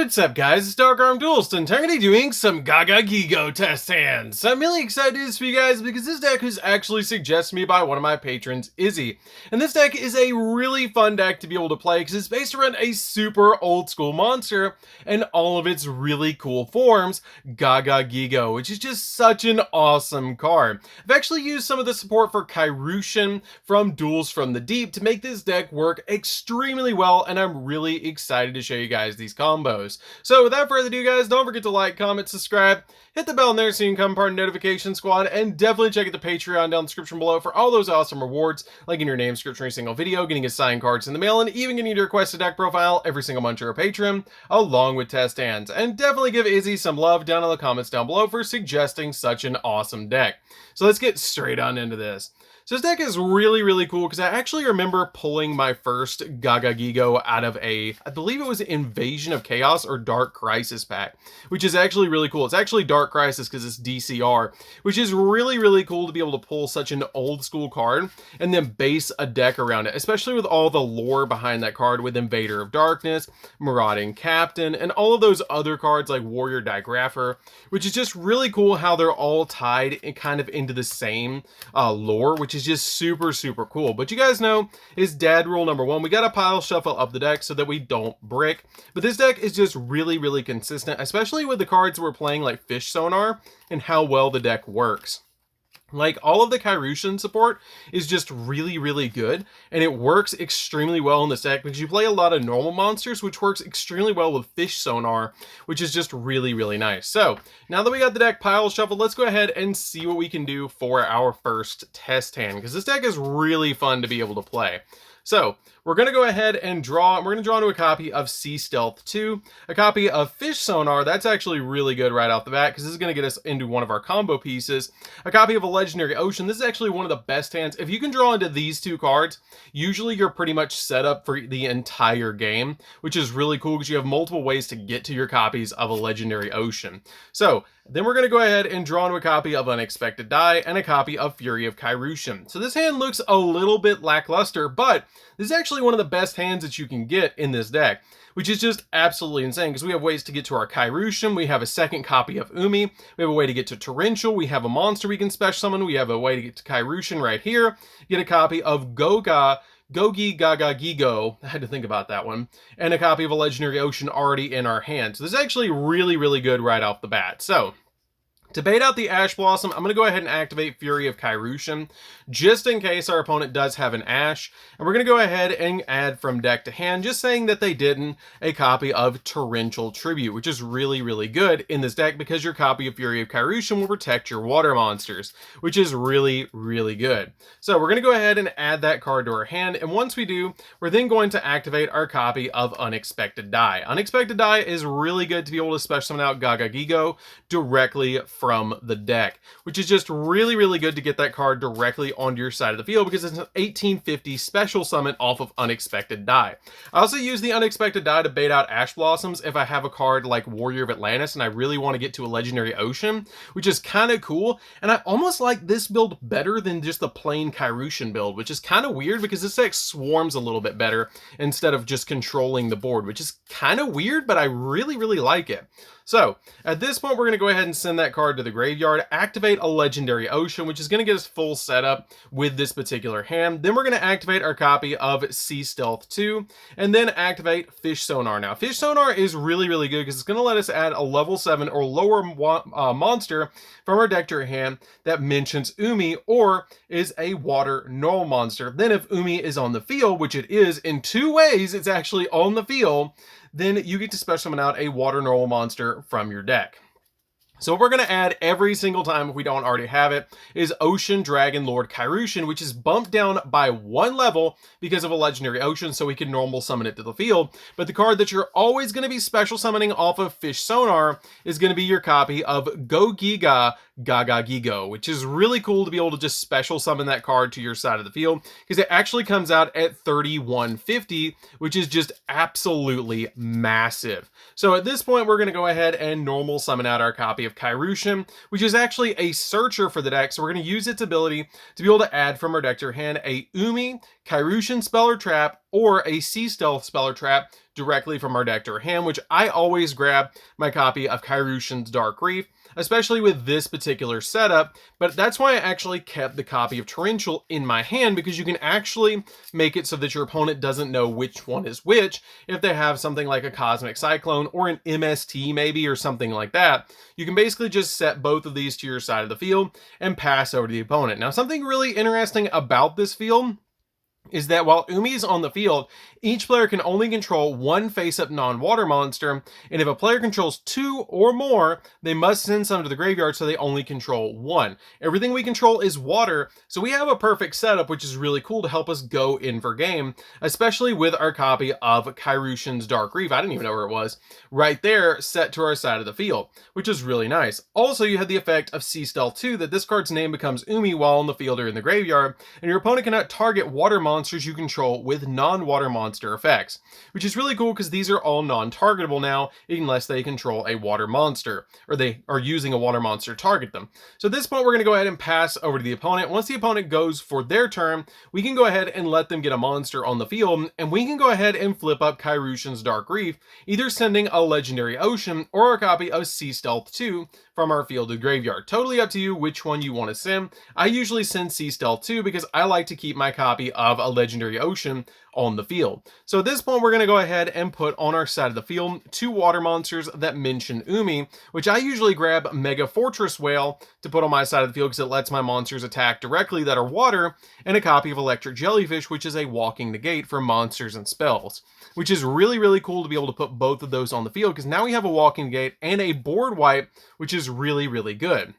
What's up guys, it's DarkArmedDuelist and I'm going to be doing some Gagagigo test hands. I'm really excited to do this for you guys because this deck was actually suggested to me by one of my patrons, Izzy. And this deck is a really fun deck to be able to play because it's based around a super old school monster and all of its really cool forms, Gagagigo, which is just such an awesome card. I've actually used some of the support for Kairushin from Duels from the Deep to make this deck work extremely well, and I'm really excited to show you guys these combos. So without further ado guys, don't forget to like, comment, subscribe, hit the bell in there so you can become part of the notification squad, and definitely check out the Patreon down in the description below for all those awesome rewards, like in your name description every single video, getting a signed cards in the mail, and even getting your requested deck profile every single month you're a patron, along with test hands. And definitely give Izzy some love down in the comments down below for suggesting such an awesome deck. So let's get straight on into this. So this deck is really cool because I actually remember pulling my first Gagagigo out of I believe it was Invasion of Chaos or Dark Crisis pack, which is actually really cool. It's actually Dark Crisis because it's DCR, which is really cool to be able to pull such an old school card and then base a deck around it, especially with all the lore behind that card with Invader of Darkness, Marauding Captain, and all of those other cards like Warrior Digrapher, which is just really cool how they're all tied and kind of into the same lore, which is just super cool. But you guys know is dad rule number one: we gotta pile shuffle up the deck so that we don't brick. But this deck is just really consistent, especially with the cards we're playing like Fish Sonar and how well the deck works. Like, all of the Kairushin support is just really good, and it works extremely well in this deck because you play a lot of normal monsters, which works extremely well with Fish Sonar, which is just really nice. So now that we got the deck pile shuffled, let's go ahead and see what we can do for our first test hand, because this deck is really fun to be able to play. So we're going to go ahead and draw, and we're going to draw into a copy of Sea Stealth 2, a copy of Fish Sonar. That's actually really good right off the bat because this is going to get us into one of our combo pieces, a copy of a Legendary Ocean. This is actually one of the best hands. If you can draw into these two cards, usually you're pretty much set up for the entire game, which is really cool because you have multiple ways to get to your copies of a Legendary Ocean. So then we're going to go ahead and draw into a copy of Unexpected Die and a copy of Fury of Kairushin. So this hand looks a little bit lackluster, but this is actually one of the best hands that you can get in this deck, which is just absolutely insane because we have ways to get to our Kairushin. We have a second copy of Umi. We have a way to get to Torrential. We have a monster we can special summon. We have a way to get to Kairushin right here. Get a copy of Gagagigo, I had to think about that one, and a copy of a Legendary Ocean already in our hand. So this is actually really good right off the bat. So to bait out the Ash Blossom, I'm going to go ahead and activate Fury of Kairushin, just in case our opponent does have an Ash. And we're going to go ahead and add from deck to hand, just saying that they didn't, a copy of Torrential Tribute, which is really good in this deck because your copy of Fury of Kairushin will protect your water monsters, which is really good. So we're going to go ahead and add that card to our hand, and once we do, we're then going to activate our copy of Unexpected Die. Unexpected Die is really good to be able to special summon out Gagagigo directly from the deck, which is just really good to get that card directly onto your side of the field because it's an 1850 special summon off of Unexpected Die. I also use the Unexpected Die to bait out Ash Blossoms if I have a card like Warrior of Atlantis and I really want to get to a Legendary Ocean, which is kind of cool. And I almost like this build better than just the plain Kairushin build, which is kind of weird because this deck swarms a little bit better instead of just controlling the board, which is kind of weird, but I really like it. So at this point, we're going to go ahead and send that card to the graveyard, activate a Legendary Ocean, which is going to get us full setup with this particular hand. Then we're going to activate our copy of Sea Stealth 2, and then activate Fish Sonar. Now, Fish Sonar is really good because it's going to let us add a level 7 or lower monster from our deck to our hand that mentions Umi or is a water normal monster. Then if Umi is on the field, which it is in two ways, it's actually on the field, then you get to special summon out a water normal monster from your deck. So what we're going to add every single time, if we don't already have it, is Ocean Dragon Lord Kairushin, which is bumped down by 1 level because of a Legendary Ocean, so we can normal summon it to the field. But the card that you're always going to be special summoning off of Fish Sonar is going to be your copy of Gagagigo, which is really cool to be able to just special summon that card to your side of the field because it actually comes out at 3150, which is just absolutely massive. So at this point, we're going to go ahead and normal summon out our copy of Kairushin, which is actually a searcher for the deck. So we're going to use its ability to be able to add from our deck to our hand a Umi, Kairushin spell or trap, or a Sea Stealth spell or trap directly from our deck to our hand, which I always grab my copy of Kairyu-Shin's Dark Reef, especially with this particular setup. But that's why I actually kept the copy of Torrential in my hand, because you can actually make it so that your opponent doesn't know which one is which. If they have something like a Cosmic Cyclone or an MST maybe, or something like that, you can basically just set both of these to your side of the field and pass over to the opponent. Now, something really interesting about this field is that while Umi is on the field, each player can only control one face-up non-water monster, and if a player controls 2 or more, they must send some to the graveyard, so they only control 1. Everything we control is water, so we have a perfect setup, which is really cool to help us go in for game, especially with our copy of Kairyu-Shin's Dark Reef, I didn't even know where it was, right there, set to our side of the field, which is really nice. Also, you have the effect of Sea Stealth 2, that this card's name becomes Umi while on the field or in the graveyard, and your opponent cannot target water monsters you control with non-water monster effects, which is really cool because these are all non-targetable now unless they control a water monster, or they are using a water monster to target them. So at this point, we're going to go ahead and pass over to the opponent. Once the opponent goes for their turn, we can go ahead and let them get a monster on the field, and we can go ahead and flip up Kairyu-Shin's Dark Reef, either sending a Legendary Ocean or a copy of Sea Stealth 2 from our field to graveyard. Totally up to you which one you want to send. I usually send Sea Stealth 2 because I like to keep my copy of a Legendary Ocean on the field. So at this point, we're going to go ahead and put on our side of the field 2 water monsters that mention Umi, which I usually grab Mega Fortress Whale to put on my side of the field because it lets my monsters attack directly that are water, and a copy of Electric Jellyfish, which is a walking negate for monsters and spells, which is really, really cool to be able to put both of those on the field, because now we have a walking negate and a board wipe, which is really, really good.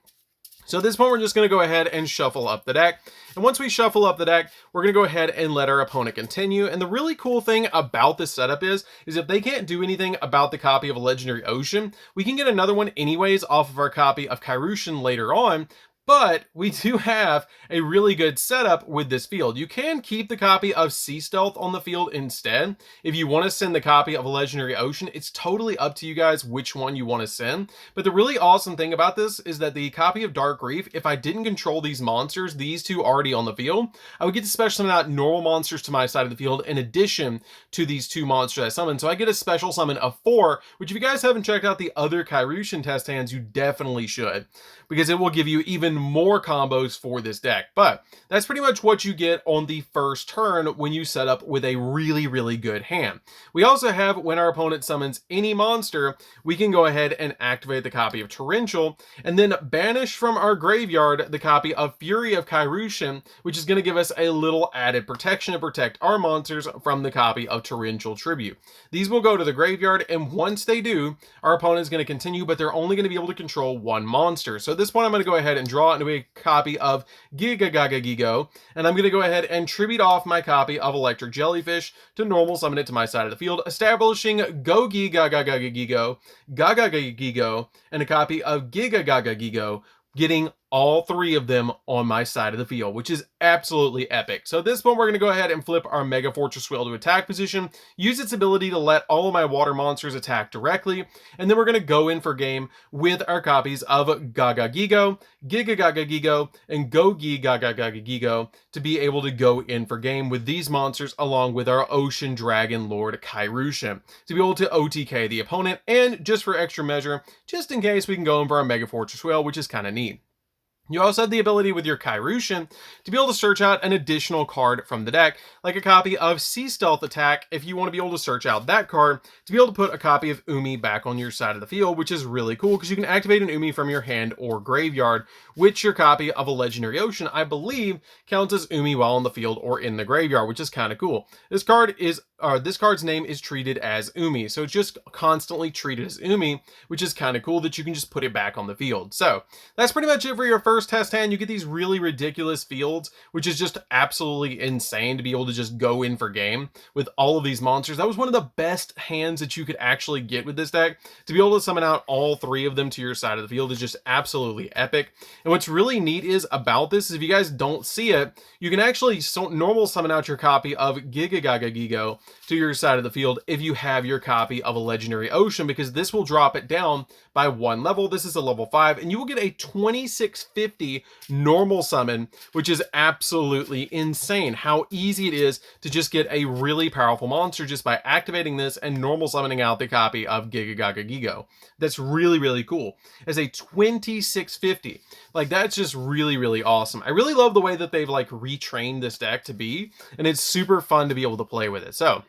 So at this point, we're just going to go ahead and shuffle up the deck. And once we shuffle up the deck, we're going to go ahead and let our opponent continue. And the really cool thing about this setup is if they can't do anything about the copy of a Legendary Ocean, we can get another one anyways off of our copy of Kairyu-Shin later on. But we do have a really good setup with this field. You can keep the copy of Sea Stealth on the field instead. If you want to send the copy of a Legendary Ocean, it's totally up to you guys which one you want to send. But the really awesome thing about this is that the copy of Dark Reef, if I didn't control these monsters, these 2 already on the field, I would get to special summon out normal monsters to my side of the field in addition to these 2 monsters I summoned. So I get a special summon of 4, which if you guys haven't checked out the other Kairyu-Shin test hands, you definitely should, because it will give you even more combos for this deck. But that's pretty much what you get on the first turn when you set up with a really, really good hand. We also have, when our opponent summons any monster, we can go ahead and activate the copy of Torrential, and then banish from our graveyard the copy of Fury of Kairyu-Shin, which is going to give us a little added protection to protect our monsters from the copy of Torrential Tribute. These will go to the graveyard, and once they do, our opponent is going to continue, but they're only going to be able to control 1 monster. So at this point, I'm going to go ahead and draw into a copy of Gagagigo, and I'm going to go ahead and tribute off my copy of Electric Jellyfish to normal summon it to my side of the field, establishing Gagagigo, and a copy of Gagagigo, getting all 3 of them on my side of the field, which is absolutely epic. So at this point, we're going to go ahead and flip our Mega Fortress Whale to attack position, use its ability to let all of my water monsters attack directly, and then we're going to go in for game with our copies of Gagagigo, Gagagigo, and Gagagigo to be able to go in for game with these monsters along with our Ocean Dragon Lord Kairyu-Shin to be able to OTK the opponent, and just for extra measure, just in case, we can go in for our Mega Fortress Whale, which is kind of neat. You also have the ability with your Kairyu-Shin to be able to search out an additional card from the deck, like a copy of Sea Stealth Attack, if you want to be able to search out that card, to be able to put a copy of Umi back on your side of the field, which is really cool because you can activate an Umi from your hand or graveyard, which your copy of a Legendary Ocean, I believe, counts as Umi while on the field or in the graveyard, which is kind of cool. This card's name is treated as Umi, so it's just constantly treated as Umi, which is kind of cool that you can just put it back on the field. So that's pretty much it for your first test hand. You get these really ridiculous fields, which is just absolutely insane to be able to just go in for game with all of these monsters. That was one of the best hands that you could actually get with this deck. To be able to summon out all 3 of them to your side of the field is just absolutely epic. And what's really neat is about this is, if you guys don't see it, you can actually normal summon out your copy of Gagagigo to your side of the field if you have your copy of a Legendary Ocean, because this will drop it down by 1 level. This is a level 5, and you will get a 2650 normal summon, which is absolutely insane how easy it is to just get a really powerful monster just by activating this and normal summoning out the copy of Gagagigo. That's really, really cool. As a 2650, like, that's just really, really awesome. I really love the way that they've like retrained this deck to be, and it's super fun to be able to play with it. So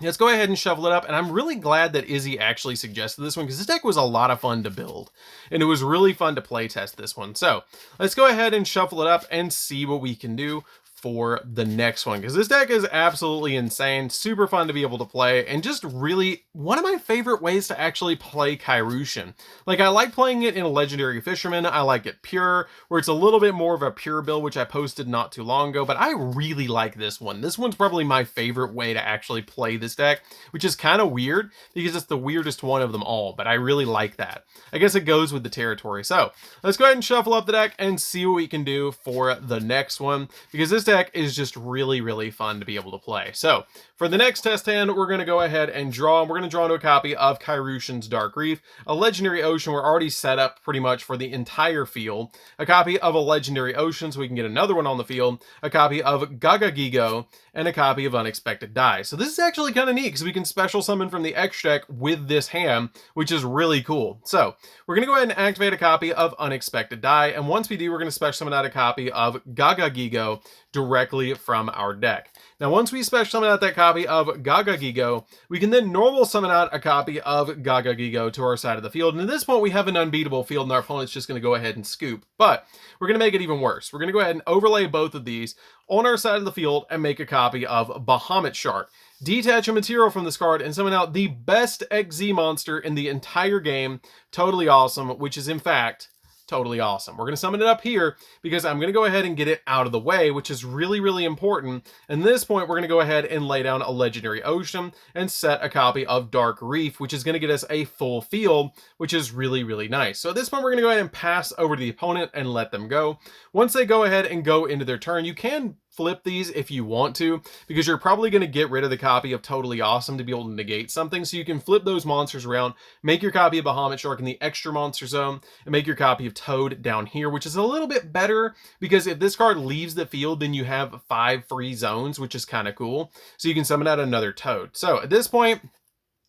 let's go ahead and shuffle it up, and I'm really glad that Izzy actually suggested this one, because this deck was a lot of fun to build, and it was really fun to play test this one. So let's go ahead and shuffle it up and see what we can do for the next one, because this deck is absolutely insane, super fun to be able to play, and just really one of my favorite ways to actually play Kairyu-shin. Like, I like playing it in a Legendary Fisherman, I like it pure, where it's a little bit more of a pure build, which I posted not too long ago, but I really like this one. This one's probably my favorite way to actually play this deck, which is kind of weird, because it's the weirdest one of them all, but I really like that. I guess it goes with the territory. So let's go ahead and shuffle up the deck and see what we can do for the next one, because this deck is just really, really fun to be able to play. So for the next test hand, we're going to go ahead and draw. We're going to draw into a copy of Kairyu-shin's Dark Reef, a Legendary Ocean. We're already set up pretty much for the entire field, a copy of a Legendary Ocean so we can get another one on the field, a copy of Gagagigo, and a copy of Unexpected Die. So this is actually kind of neat, because we can special summon from the X deck with this hand, which is really cool. So we're going to go ahead and activate a copy of Unexpected Die, and once we do, we're going to special summon out a copy of Gagagigo directly from our deck. Now, once we special summon out that copy of Gagagigo, we can then normal summon out a copy of Gagagigo to our side of the field. And at this point, we have an unbeatable field, and our opponent's just going to go ahead and scoop. But we're going to make it even worse. We're going to go ahead and overlay both of these on our side of the field and make a copy of Bahamut Shark. Detach a material from this card and summon out the best XZ monster in the entire game. Totally awesome, which is in fact totally awesome. We're going to summon it up here because I'm going to go ahead and get it out of the way, which is really, really important. And at this point, we're going to go ahead and lay down a Legendary Ocean and set a copy of Dark Reef, which is going to get us a full field, which is really, really nice. So at this point, we're going to go ahead and pass over to the opponent and let them go. Once they go ahead and go into their turn, you can flip these if you want to, because you're probably going to get rid of the copy of Totally Awesome to be able to negate something. So you can flip those monsters around, make your copy of Bahamut Shark in the extra monster zone, and make your copy of Toad down here, which is a little bit better, because if this card leaves the field, then you have 5 free zones, which is kind of cool. So you can summon out another Toad. So at this point,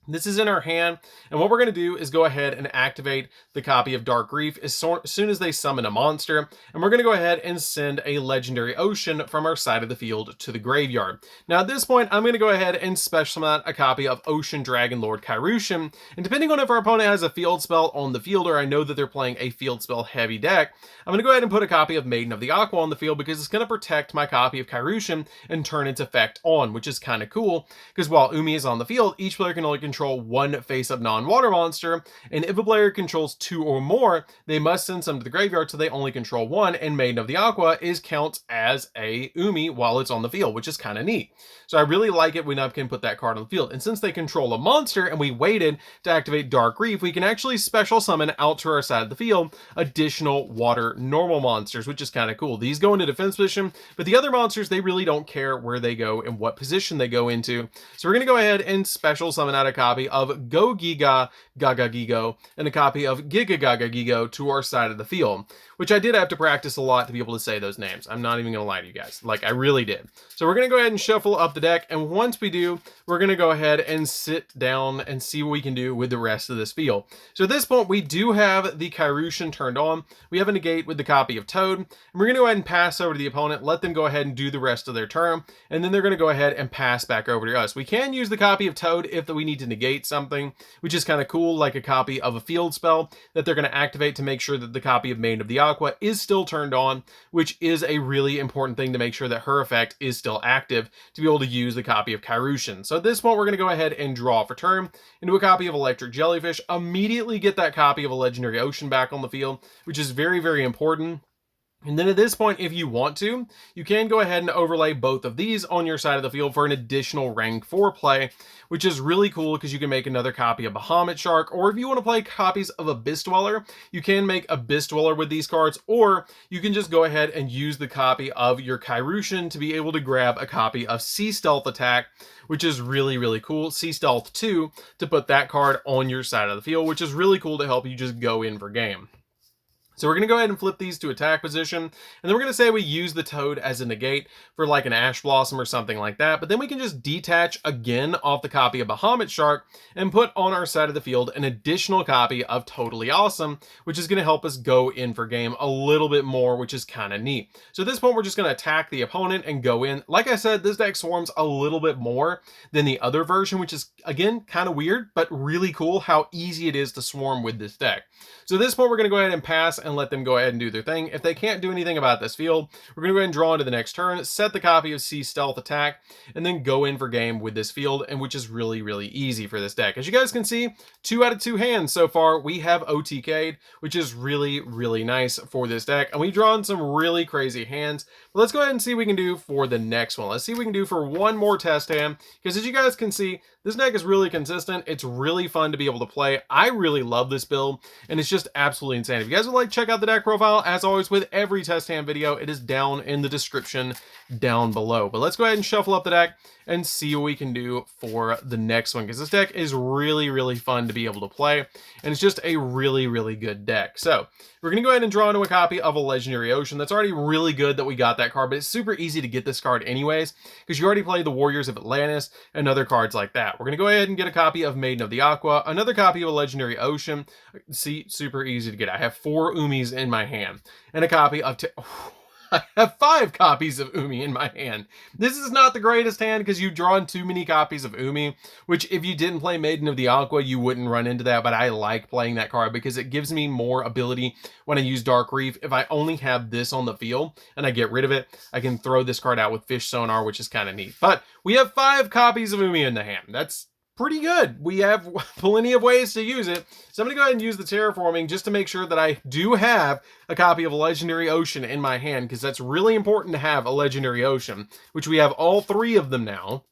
this is in our hand, and what we're going to do is go ahead and activate the copy of Dark Reef as soon as they summon a monster, and we're going to go ahead and send a Legendary Ocean from our side of the field to the graveyard. Now at this point, I'm going to go ahead and special summon out a copy of Ocean Dragon Lord Kairyu-shin, and depending on if our opponent has a field spell on the field, or I know that they're playing a field spell heavy deck, I'm going to go ahead and put a copy of Maiden of the Aqua on the field, because it's going to protect my copy of Kairyu-shin and turn its effect on, which is kind of cool, because while Umi is on the field, each player can only control one face-up non-water monster, and if a player controls 2 or more, they must send some to the graveyard, so they only control 1, and Maiden of the Aqua counts as a Umi while it's on the field, which is kind of neat. So I really like it when I can put that card on the field. And since they control a monster, and we waited to activate Dark Reef, we can actually special summon out to our side of the field additional water normal monsters, which is kind of cool. These go into defense position, but the other monsters, they really don't care where they go and what position they go into. So we're going to go ahead and special summon out a copy of Go-Giga Gagagigo and a copy of Giga Gagagigo to our side of the field, which I did have to practice a lot to be able to say those names. I'm not even going to lie to you guys. Like, I really did. So we're going to go ahead and shuffle up the deck, and once we do, we're going to go ahead and sit down and see what we can do with the rest of this field. So at this point, we do have the Kairyu-shin turned on. We have a negate with the copy of Toad, and we're going to go ahead and pass over to the opponent, let them go ahead and do the rest of their turn, and then they're going to go ahead and pass back over to us. We can use the copy of Toad if we need to negate something, which is kind of cool, like a copy of a field spell that they're going to activate to make sure that the copy of Maiden of the Aqua is still turned on, which is a really important thing to make sure that her effect is still active to be able to use the copy of Kairyu-shin. So at this point, we're going to go ahead and draw for turn into a copy of Electric Jellyfish, immediately get that copy of a Legendary Ocean back on the field, which is very, very important. And then at this point, if you want to, you can go ahead and overlay both of these on your side of the field for an additional rank 4 play, which is really cool because you can make another copy of Bahamut Shark, or if you want to play copies of Abyss Dweller, you can make Abyss Dweller with these cards, or you can just go ahead and use the copy of your Kairushin to be able to grab a copy of Sea Stealth Attack, which is really, really cool. Sea Stealth 2 to put that card on your side of the field, which is really cool to help you just go in for game. So we're going to go ahead and flip these to attack position, and then we're going to say we use the Toad as a negate for like an Ash Blossom or something like that, but then we can just detach again off the copy of Bahamut Shark and put on our side of the field an additional copy of Totally Awesome, which is going to help us go in for game a little bit more, which is kind of neat. So at this point, we're just going to attack the opponent and go in. Like I said, this deck swarms a little bit more than the other version, which is, again, kind of weird, but really cool how easy it is to swarm with this deck. So at this point, we're going to go ahead and pass and let them go ahead and do their thing. If they can't do anything about this field, we're going to go ahead and draw into the next turn, set the copy of Sea Stealth Attack, and then go in for game with this field, and which is really, really easy for this deck. As you guys can see, 2 out of 2 hands so far, we have OTK'd, which is really, really nice for this deck. And we've drawn some really crazy hands. But let's go ahead and see what we can do for the next one. Let's see what we can do for one more test hand, because as you guys can see, this deck is really consistent. It's really fun to be able to play. I really love this build, and it's just absolutely insane. If you guys would like to check out the deck profile, as always with every test hand video, it is down in the description down below. But let's go ahead and shuffle up the deck and see what we can do for the next one, because this deck is really, really fun to be able to play, and it's just a really, really good deck. So we're going to go ahead and draw into a copy of a Legendary Ocean. That's already really good that we got that card, but it's super easy to get this card anyways, because you already played the Warriors of Atlantis and other cards like that. We're going to go ahead and get a copy of Maiden of the Aqua, another copy of a Legendary Ocean. See, super easy to get. I have 4 Umis in my hand, and a copy of... I have 5 copies of Umi in my hand. This is not the greatest hand because you've drawn too many copies of Umi, which if you didn't play Maiden of the Aqua, you wouldn't run into that, but I like playing that card because it gives me more ability when I use Dark Reef. If I only have this on the field and I get rid of it, I can throw this card out with Fish Sonar, which is kind of neat. But we have 5 copies of Umi in the hand. That's pretty good. We have plenty of ways to use it. So I'm going to go ahead and use the Terraforming just to make sure that I do have a copy of a Legendary Ocean in my hand, because that's really important to have a Legendary Ocean, which we have all 3 of them now.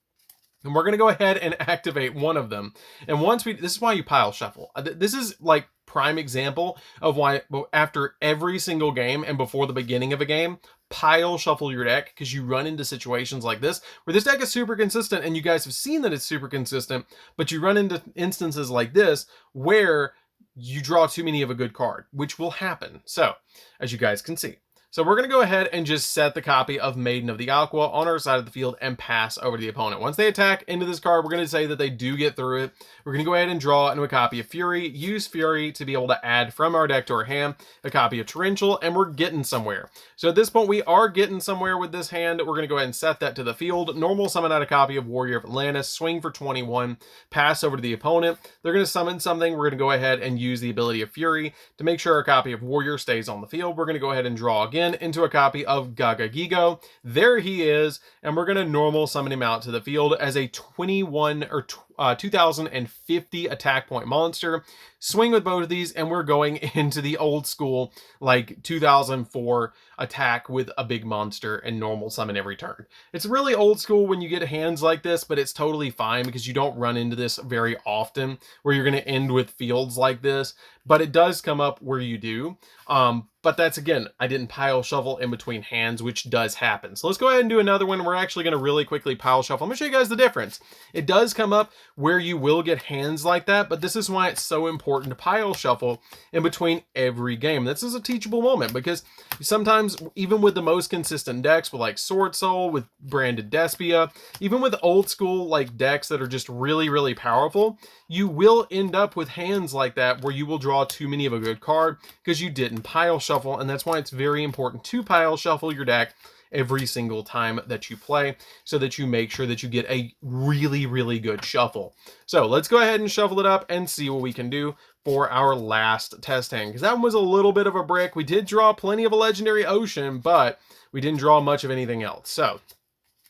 And we're going to go ahead and activate one of them. And once we, this is why you pile shuffle. This is like prime example of why after every single game and before the beginning of a game, pile shuffle your deck, because you run into situations like this where this deck is super consistent, and you guys have seen that it's super consistent, but you run into instances like this where you draw too many of a good card, which will happen. So as you guys can see, so we're going to go ahead and just set the copy of Maiden of the Aqua on our side of the field and pass over to the opponent. Once they attack into this card, we're going to say that they do get through it. We're going to go ahead and draw into a copy of Fury, use Fury to be able to add from our deck to our hand a copy of Torrential, and we're getting somewhere. So at this point, we are getting somewhere with this hand. We're going to go ahead and set that to the field. Normal summon out a copy of Warrior of Atlantis, swing for 21, pass over to the opponent. They're going to summon something. We're going to go ahead and use the ability of Fury to make sure our copy of Warrior stays on the field. We're going to go ahead and draw again into a copy of Gagagigo. There he is, and we're going to normal summon him out to the field as a 2050 attack point monster. Swing with both of these, and we're going into the old school like 2004 attack with a big monster and normal summon every turn. It's really old school when you get hands like this, but it's totally fine because you don't run into this very often where you're going to end with fields like this, but it does come up where you do. But that's, again, I didn't pile shuffle in between hands, which does happen. So let's go ahead and do another one. We're actually going to really quickly pile shuffle. I'm going to show you guys the difference. It does come up where you will get hands like that, but this is why it's so important to pile shuffle in between every game. This is a teachable moment, because sometimes, even with the most consistent decks, with like Sword Soul, with Branded Despia, even with old school like decks that are just really, really powerful, you will end up with hands like that where you will draw too many of a good card because you didn't pile shuffle. And that's why it's very important to pile shuffle your deck every single time that you play, so that you make sure that you get a really, really good shuffle. So let's go ahead and shuffle it up and see what we can do for our last test hand, because that one was a little bit of a brick. We did draw plenty of a Legendary Ocean, but we didn't draw much of anything else. So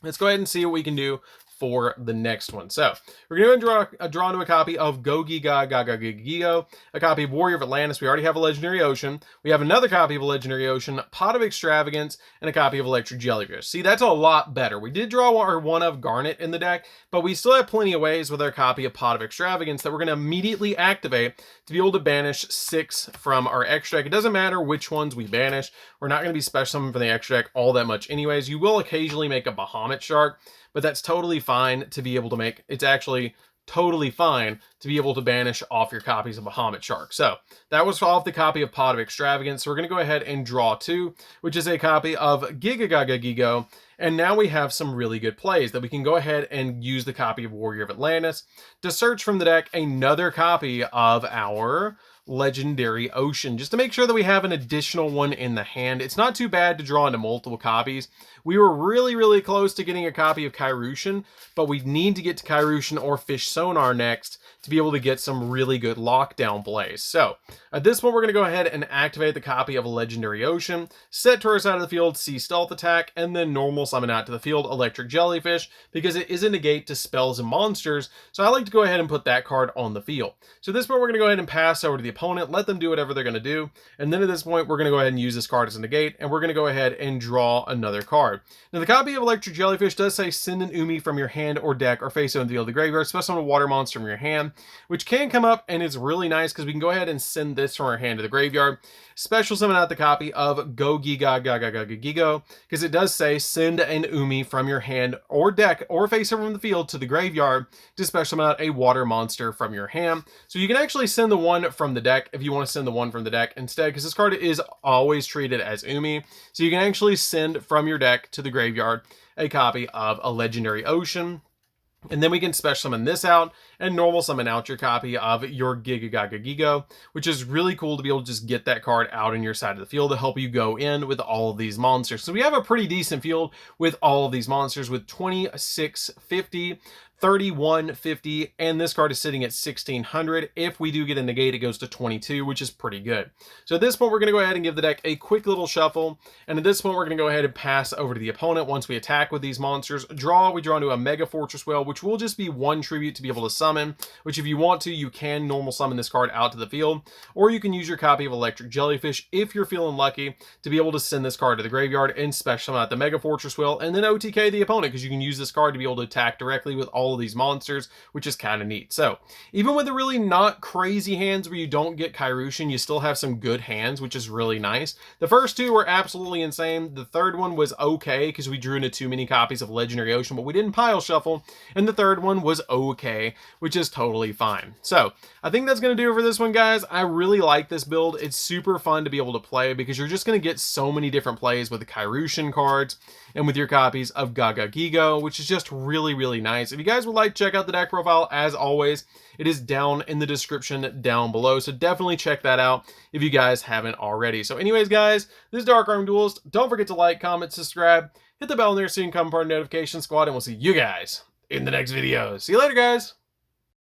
let's go ahead and see what we can do for the next one. So we're going to draw into a copy of Gagagigo, a copy of Warrior of Atlantis. We already have a Legendary Ocean. We have another copy of a Legendary Ocean, Pot of Extravagance, and a copy of Electric Jellyfish. See, that's a lot better. We did draw our one of Garnet in the deck, but we still have plenty of ways with our copy of Pot of Extravagance that we're going to immediately activate to be able to banish 6 from our extra deck. It doesn't matter which ones we banish. We're not going to be special summoning from the extra deck all that much anyways. You will occasionally make a Bahamut Shark, but that's totally fine to be able to make. It's actually totally fine to be able to banish off your copies of Bahamut Shark. So that was off the copy of Pot of Extravagance. So we're going to go ahead and draw 2, which is a copy of Gagagigo. And now we have some really good plays that we can go ahead and use the copy of Warrior of Atlantis to search from the deck another copy of our Legendary Ocean, just to make sure that we have an additional one in the hand. It's not too bad to draw into multiple copies. We were really close to getting a copy of Kairushin, but we need to get to Kairushin or Fish Sonar next to be able to get some really good lockdown plays. So at this point, we're going to go ahead and activate the copy of a Legendary Ocean, set to our side of the field, see Stealth Attack, and then normal summon out to the field Electric Jellyfish, because it is a negate to spells and monsters. So I like to go ahead and put that card on the field. So at this point, we're going to go ahead and pass over to the opponent, let them do whatever they're going to do. And then at this point, we're going to go ahead and use this card as a negate, and we're going to go ahead and draw another card. Now the copy of Electric Jellyfish does say send an Umi from your hand or deck or face it on the field of the graveyard, special summon a water monster from your hand, which can come up, and it's really nice because we can go ahead and send this from our hand to the graveyard. Special summon out the copy of Gagagigo, because it does say send an Umi from your hand or deck or face it from the field to the graveyard to special summon out a water monster from your hand. So you can actually send the one from the deck if you want to send the one from the deck instead, because this card is always treated as Umi. So you can actually send from your deck to the graveyard a copy of a Legendary Ocean. And then we can special summon this out and normal summon out your copy of your Gagagigo, which is really cool to be able to just get that card out in your side of the field to help you go in with all of these monsters. So we have a pretty decent field with all of these monsters with 2650, 3150, and this card is sitting at 1600. If we do get a negate, it goes to 22, which is pretty good. So at this point, we're going to go ahead and give the deck a quick little shuffle. And at this point, we're going to go ahead and pass over to the opponent once we attack with these monsters. We draw into a Mega Fortress Whale, which will just be one tribute to be able to summon, which if you want to, you can normal summon this card out to the field, or you can use your copy of Electric Jellyfish if you're feeling lucky to be able to send this card to the graveyard and special summon out the Mega Fortress Whale, and then OTK the opponent, because you can use this card to be able to attack directly with all of these monsters, which is kind of neat. So even with the really not crazy hands where you don't get Kairushin, you still have some good hands, which is really nice. The first two were absolutely insane. The third one was okay because we drew into too many copies of Legendary Ocean, but we didn't pile shuffle. And the third one was okay, which is totally fine. So I think that's going to do it for this one, guys. I really like this build. It's super fun to be able to play because you're just going to get so many different plays with the Kairushin cards and with your copies of Gagagigo, which is just really nice. If you guys would like to check out the deck profile, as always, it is down in the description down below, so definitely check that out if you guys haven't already. So anyways, guys, this is DarkArmedDuelist. Don't forget to like, comment, subscribe, hit the bell in there so you can become part of the notification squad, and we'll see you guys in the next video. See you later, guys.